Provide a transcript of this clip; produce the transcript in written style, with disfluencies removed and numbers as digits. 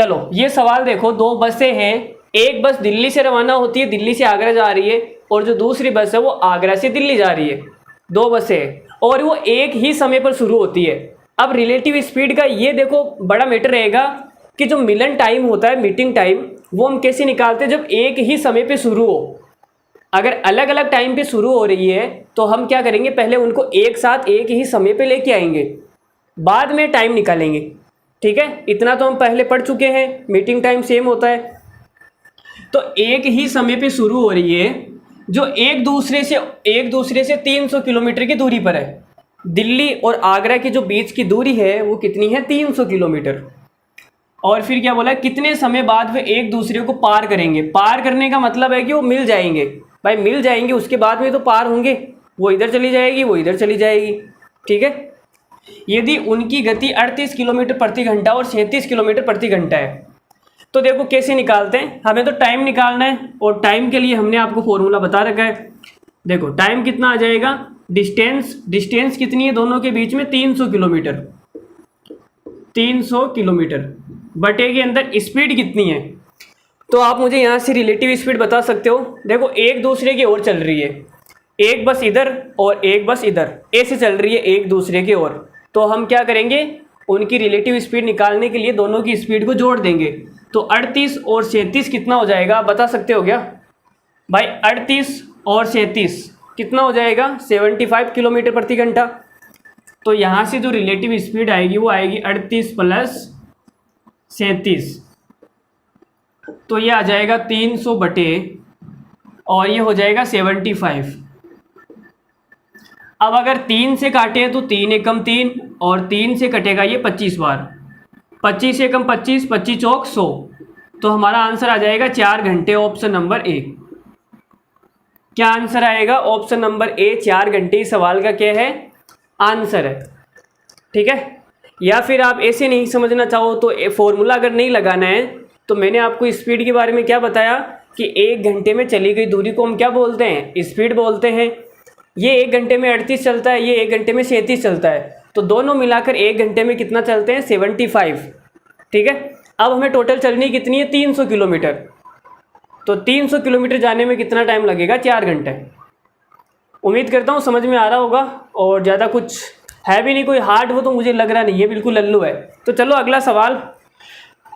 चलो ये सवाल देखो, दो बसें हैं, एक बस दिल्ली से रवाना होती है, दिल्ली से आगरा जा रही है, और जो दूसरी बस है वो आगरा से दिल्ली जा रही है। दो बसें हैं और वो एक ही समय पर शुरू होती है। अब रिलेटिव स्पीड का ये देखो बड़ा मैटर रहेगा कि जो मिलन टाइम होता है, मीटिंग टाइम, वो हम कैसे निकालते हैं जब एक ही समय पे शुरू हो। अगर अलग अलग टाइम पे शुरू हो रही है तो हम क्या करेंगे, पहले उनको एक साथ एक ही समय पे लेके आएंगे, बाद में टाइम निकालेंगे। ठीक है, इतना तो हम पहले पढ़ चुके हैं, मीटिंग टाइम सेम होता है। तो एक ही समय पे शुरू हो रही है जो एक दूसरे से 300 किलोमीटर की दूरी पर है। दिल्ली और आगरा के जो बीच की दूरी है वो कितनी है, 300 किलोमीटर। और फिर क्या बोला, कितने समय बाद वे एक दूसरे को पार करेंगे। पार करने का मतलब है कि वो मिल जाएंगे। भाई मिल जाएंगे, उसके बाद में तो पार होंगे, वो इधर चली जाएगी, वो इधर चली जाएगी। ठीक है, यदि उनकी गति 38 किलोमीटर प्रति घंटा और 37 किलोमीटर प्रति घंटा है तो देखो कैसे निकालते हैं। हमें तो टाइम निकालना है और टाइम के लिए हमने आपको फॉर्मूला बता रखा है। देखो टाइम कितना आ जाएगा, डिस्टेंस कितनी है दोनों के बीच में, 300 किलोमीटर। 300 किलोमीटर बटे के अंदर स्पीड कितनी है, तो आप मुझे यहाँ से रिलेटिव स्पीड बता सकते हो। देखो एक दूसरे की ओर चल रही है, एक बस इधर और एक बस इधर, ऐसे चल रही है एक दूसरे की ओर। तो हम क्या करेंगे, उनकी रिलेटिव स्पीड निकालने के लिए दोनों की स्पीड को जोड़ देंगे। तो 38 और 37 कितना हो जाएगा, बता सकते हो क्या भाई? 38 और 37 कितना हो जाएगा, 75 किलोमीटर प्रति घंटा। तो यहाँ से जो रिलेटिव स्पीड आएगी वो आएगी 38 प्लस 37, तो ये आ जाएगा 300 बटे, और ये हो जाएगा 75। अब अगर 3 से काटे तो 3 एकम 3, और 3 से कटेगा ये 25 बार। 25 एकम 25, 25 चौक 100, तो हमारा आंसर आ जाएगा 4 घंटे, ऑप्शन नंबर ए। क्या आंसर आएगा, ऑप्शन नंबर ए 4 घंटे। इस सवाल का क्या है, आंसर है। ठीक है, या फिर आप ऐसे नहीं समझना चाहो तो फॉर्मूला अगर नहीं लगाना है तो मैंने आपको स्पीड के बारे में क्या बताया कि 1 घंटे में चली गई दूरी को हम क्या बोलते हैं, स्पीड बोलते हैं। ये 1 घंटे में 38 चलता है, ये 1 घंटे में 37 चलता है, तो दोनों मिलाकर 1 घंटे में कितना चलते हैं, 75। ठीक है, अब हमें टोटल चलनी कितनी है, 300 किलोमीटर। तो 300 किलोमीटर जाने में कितना टाइम लगेगा, 4 घंटे। उम्मीद करता हूँ समझ में आ रहा होगा, और ज़्यादा कुछ है भी नहीं, कोई हार्ड वो तो मुझे लग रहा नहीं है, बिल्कुल लल्लू है। तो चलो अगला सवाल।